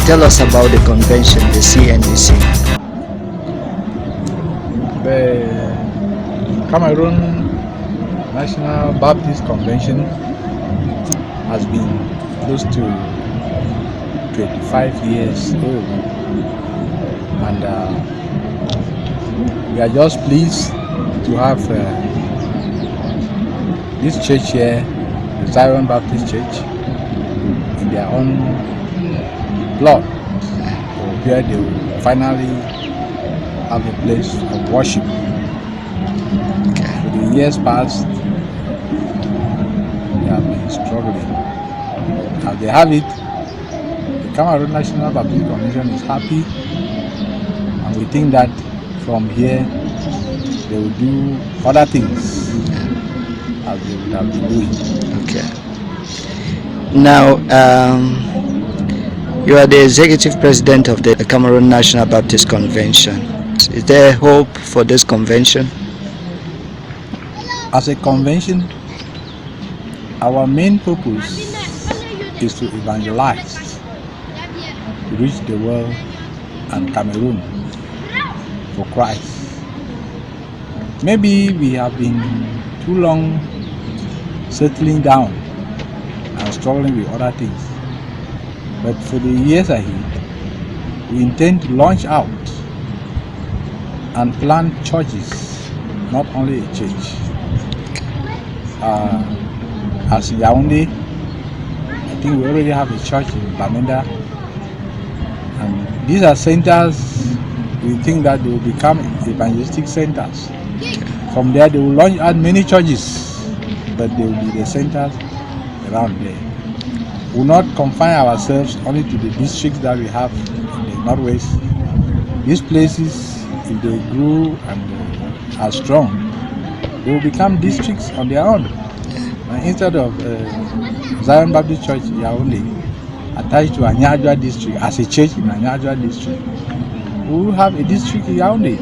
Tell us about the convention, the CNBC. The Cameroon National Baptist Convention has been close to 25 years old, and we are just pleased to have this church here, the Cameroon Baptist Church, in their own plot, where they will finally have a place of worship. For the years past, they have been struggling. As they have it, the Cameroon National Baptist Convention is happy, and we think that from here they will do other things as they would have been doing. Okay. Now, you are the executive president of the Cameroon National Baptist Convention. Is there hope for this convention? As a convention, our main purpose is to evangelize, to reach the world and Cameroon for Christ. Maybe we have been too long settling down and struggling with other things, but for the years ahead, we intend to launch out and plant churches, not only a church. As in Yaoundé, I think we already have a church in Bamenda, and these are centers we think that they will become evangelistic centers. From there, they will launch out many churches, but they will be the centers around there. We will not confine ourselves only to the districts that we have in the northwest. These places, if they grow and are strong, they will become districts on their own. And instead of Zion Baptist Church Yaoundé attached to Anyajwa district as a church in Anyajwa district, we will have a district in Yaoundé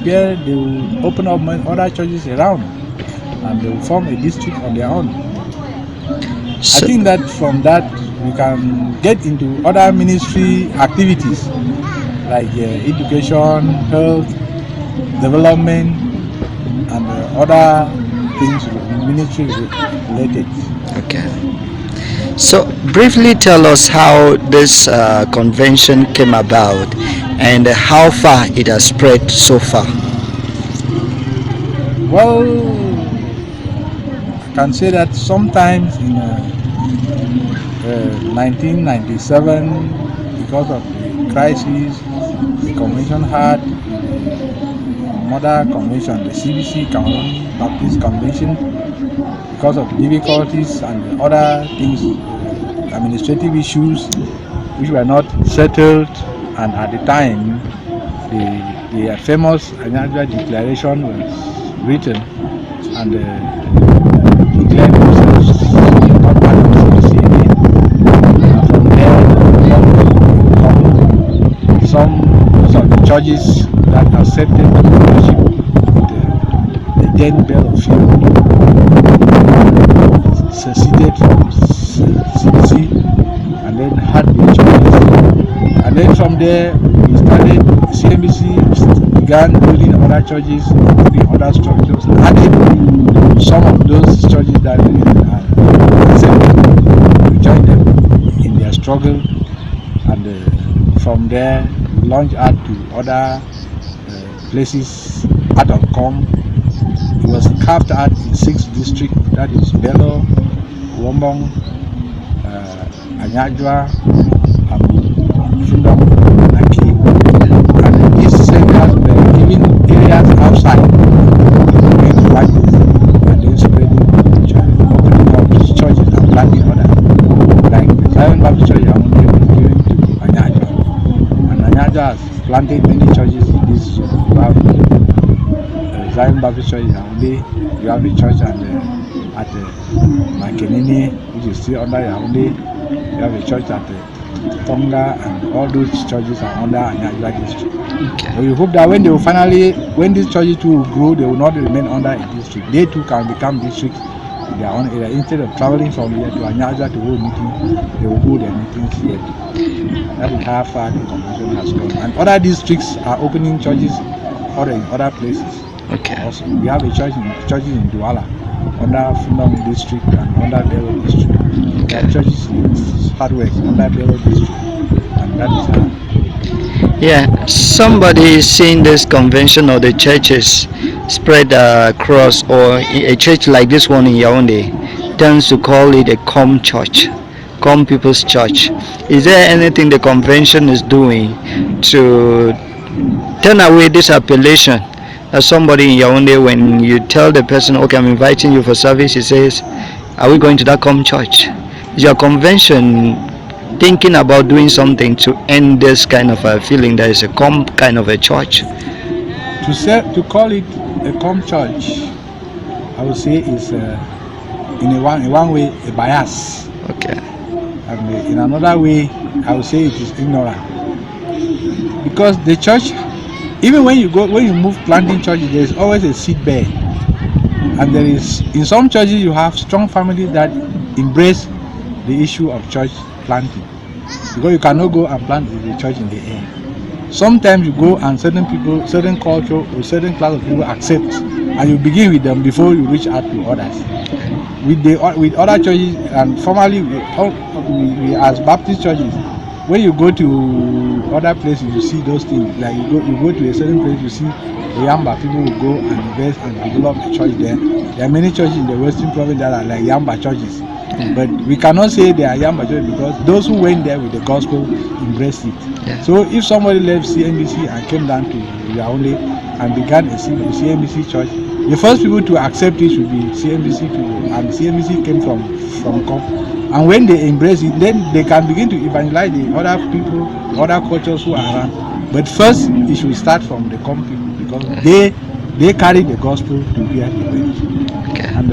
where they will open up other churches around and they will form a district on their own. I think that from that we can get into other ministry activities like education, health, development, and other things ministry related. Okay. So briefly tell us how this convention came about and how far it has spread so far. Well, I can say that sometimes in 1997, because of the crisis the convention had, mother convention, the CBC Cameroon Baptist Convention, because of difficulties and other things, administrative issues which were not settled, and at the time the famous Anyajwa Declaration was written and declared themselves not part of the CBC again. From there, some of the churches that accepted worship the then bell of fuel seceded from CBC and then had the churches. And then from there we started CNBC, began building other churches, building other structures, added some of those churches that accepted to join them in their struggle, and from there we launched out to other places out of Com. It was carved out in 6 districts, that is Bello, Wombong, Anyajwa, Fundong, and Aki. And these centers were even areas outside doing practice and then spreading, opening up churches and planting others. Like the Zion Baptist Church Yaoundé was given to Anyajwa, and Anyajwa has planted many churches in this zone. You have Zion Baptist Church Yaoundé, you have a church at Makenini, which is still under Yaoundé. You have a church at Tonga, and all those churches are under Anyajwa district. Okay. So we hope that when these churches too will grow, they will not remain under a district. They too can become districts their own area. Instead of traveling from here to Anyaja to hold meeting, they will hold their meetings here. That is how far the convention has gone. And other districts are opening churches in other places. Okay. Also, we have a churches in Douala, under Fundam district and under Bello district. We have churches in Hardware, under Bello district. And that is how. Yeah, somebody seeing this convention or the churches spread across, or a church like this one in Yaoundé tends to call it a com church, com people's church. Is there anything the convention is doing to turn away this appellation? As somebody in Yaoundé, when you tell the person, okay, I'm inviting you for service, he says, are we going to that com church? Is your convention thinking about doing something to end this kind of a feeling that is a com kind of a church? To call it a com church, I would say is in one way a bias. Okay. And in another way, I would say it is ignorant. Because the church, even when you move planting churches, there is always a seed bed. And there is, in some churches, you have strong families that embrace the issue of church planting, because you cannot go and plant the church in the air. Sometimes you go and certain people, certain culture or certain class of people accept, and you begin with them before you reach out to others. With other churches, and formerly we as Baptist churches, when you go to other places, you see those things. Like you go to a certain place, you see the Yamba people will go and invest and develop a church there. There are many churches in the Western province that are like Yamba churches. But we cannot say they are Yamba churches because those who went there with the gospel embraced it. Yeah. So if somebody left CNBC and came down to Yaoundé and began a CNBC church, the first people to accept it should be CNBC people, and CNBC came from COP. And when they embrace it, then they can begin to evangelize the other people, the other cultures who are around. But first, it should start from the COP people, because they carry the gospel to where they went. Okay. And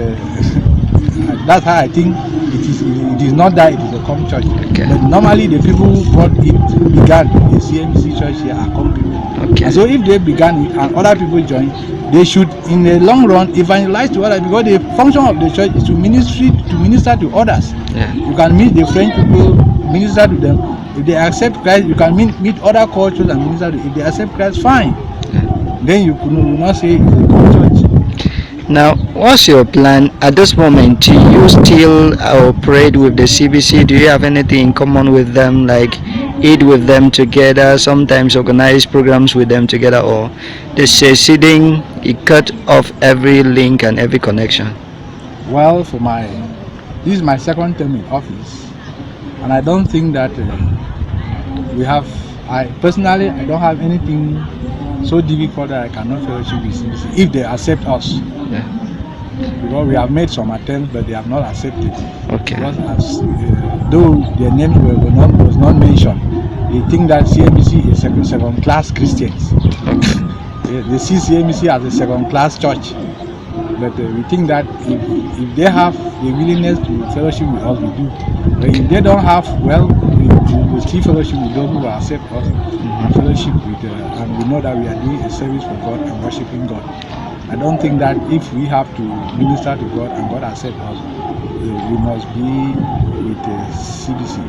that's how I think it is not that it is a COP church. Okay. But normally the people who began the CNBC church here are COP people. Okay. And so if they began it and other people join, they should in the long run evangelize to others, because the function of the church is to minister to others. Yeah. You can meet the French people, minister to them. If they accept Christ, you can meet other cultures and minister to them. If they accept Christ, fine. Yeah. Then you could not say it's a COP church. Now, what's your plan at this moment? Do you still operate with the CBC? Do you have anything in common with them, like eat with them together, sometimes organize programs with them together, or they say sitting, it cut off every link and every connection? Well, this is my second term in office, and I don't think that I personally don't have anything so difficult that I cannot fellowship with CBC if they accept us. Yeah. Because we have made some attempts, but they have not accepted. Okay. Because though their names was not mentioned, they think that CNBC is second-class Christians. Okay. They see CNBC as a second-class church. But we think that if they have the willingness to fellowship with us, we do. But if they don't have, well, we still fellowship with those who accept us and fellowship with, and we know that we are doing a service for God and worshiping God. I don't think that if we have to minister to God and God accept us, we must be with CBC.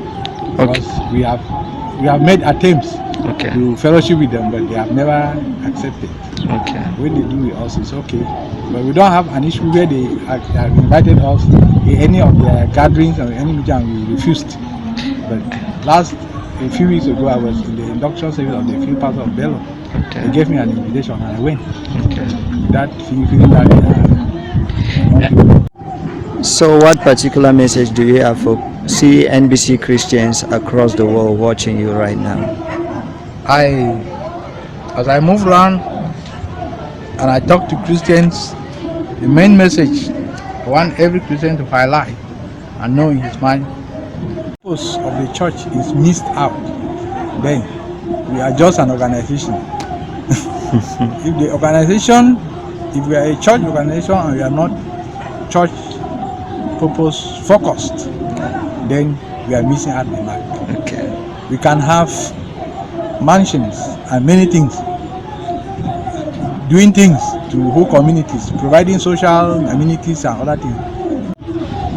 Because Okay. we have made attempts Okay. to fellowship with them, but they have never accepted. Okay. When they do with us, it's okay. But we don't have an issue where they have invited us in any of their gatherings or any meeting and we refused. But a few weeks ago, I was in the induction service of the field pastor of Bello. Okay. They gave me an invitation and I went. Okay. That feeling that So what particular message do you have for CNBC Christians across the world watching you right now? as I move around and I talk to Christians, the main message I want every Christian to highlight and know in his mind, the purpose of the church is missed out. Then we are just an organization. If we are a church organization and we are not church purpose focused, then we are missing out the mark. Okay. We can have mansions and many things, doing things to whole communities, providing social amenities and other things.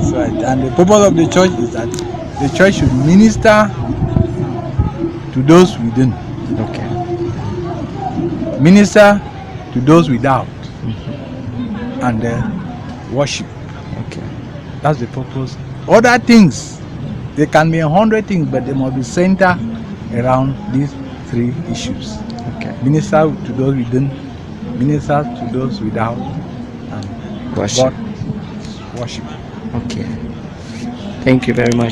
So, and the purpose of the church is that the church should minister to those within, Okay. minister to those without, and worship. Okay. That's the purpose. Other things, there can be 100 things, but they must be centered around these three issues. Okay. Minister to those within, minister to those without, and Worship. God worship. Okay. Thank you very much.